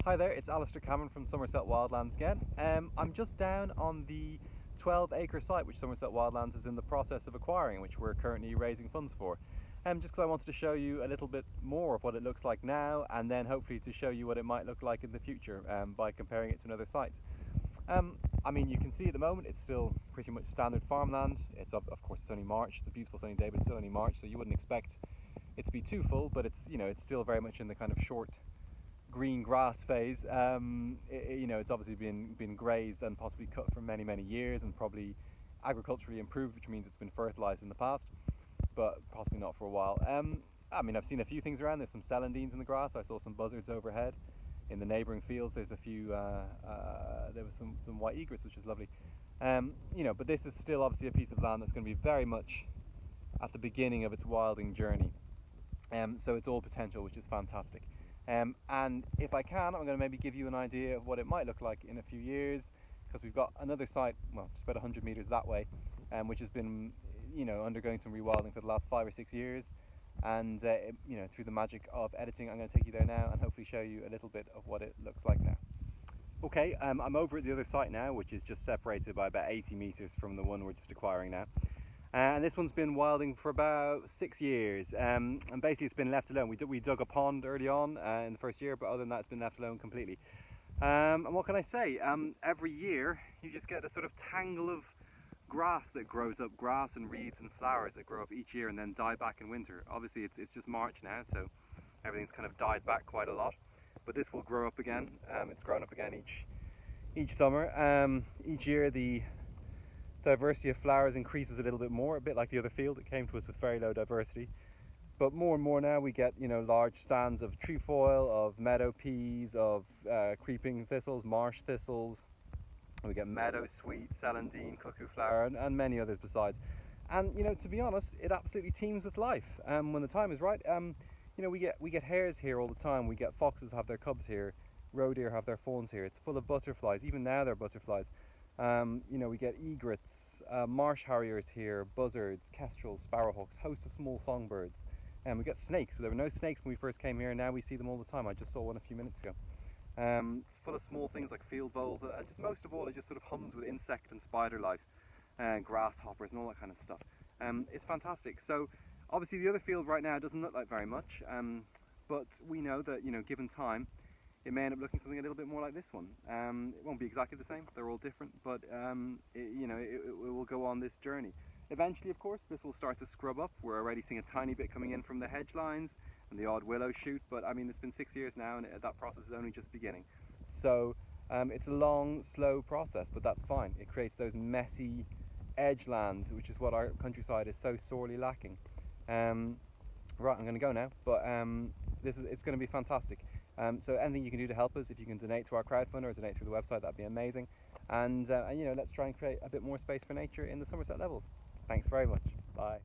Hi there, it's Alistair Cameron from Somerset Wildlands again. I'm just down on the 12-acre site which Somerset Wildlands is in the process of acquiring, which we're currently raising funds for. Just because I wanted to show you a little bit more of what it looks like now, and then hopefully to show you what it might look like in the future by comparing it to another site. I mean, you can see at the moment it's still pretty much standard farmland. Of course it's only March, it's a beautiful sunny day, but it's still only March, so you wouldn't expect it to be too full, but it's still very much in the kind of short green grass phase. It's obviously been grazed and possibly cut for many years, and probably agriculturally improved, which means it's been fertilized in the past, but possibly not for a while. I mean, I've seen a few things around. There's some celandines in the grass. I saw some buzzards overhead. In the neighbouring fields there's a few there was some white egrets, which is lovely. But this is still obviously a piece of land that's going to be very much at the beginning of its wilding journey, so it's all potential, which is fantastic. And if I can, I'm going to maybe give you an idea of what it might look like in a few years, because we've got another site, well, just about 100 meters that way, which has been undergoing some rewilding for the last 5 or 6 years. And through the magic of editing, I'm going to take you there now and hopefully show you a little bit of what it looks like now. Okay, I'm over at the other site now, which is just separated by about 80 meters from the one we're just acquiring now. And this one's been wilding for about 6 years, and basically it's been left alone. We dug a pond early on in the first year, but other than that it's been left alone completely. And what can I say? Every year you just get a sort of tangle of grass that grows up, grass and reeds and flowers that grow up each year and then die back in winter. Obviously it's just March now, so everything's kind of died back quite a lot, but this will grow up again. It's grown up again each summer. Each year the diversity of flowers increases a little bit more, a bit like the other field. It came to us with very low diversity, but more and more now we get large stands of trefoil, of meadow peas, of creeping thistles, marsh thistles. We get meadow sweet, celandine, cuckoo flower, and many others besides. And to be honest, it absolutely teems with life. When the time is right, we get hares here all the time. We get foxes have their cubs here. Roe deer have their fawns here. It's full of butterflies. Even now there are butterflies. We get egrets, marsh harriers here, buzzards, kestrels, sparrowhawks, hosts of small songbirds. And we get snakes. There were no snakes when we first came here, and now we see them all the time. I just saw one a few minutes ago. It's full of small things like field voles. Just most of all, it just sort of hums with insect and spider life, grasshoppers and all that kind of stuff. It's fantastic. So obviously the other field right now doesn't look like very much, but we know that given time, it may end up looking something a little bit more like this one. It won't be exactly the same. They're all different, but it will go on this journey. Eventually, of course, this will start to scrub up. We're already seeing a tiny bit coming in from the hedge lines and the odd willow shoot, but I mean, it's been 6 years now, and that process is only just beginning. So it's a long, slow process, but that's fine. It creates those messy edge lands, which is what our countryside is so sorely lacking. Right, I'm going to go now, but it's going to be fantastic. So anything you can do to help us, if you can donate to our crowdfunder or donate through the website, that'd be amazing. And let's try and create a bit more space for nature in the Somerset Levels. Thanks very much. Bye.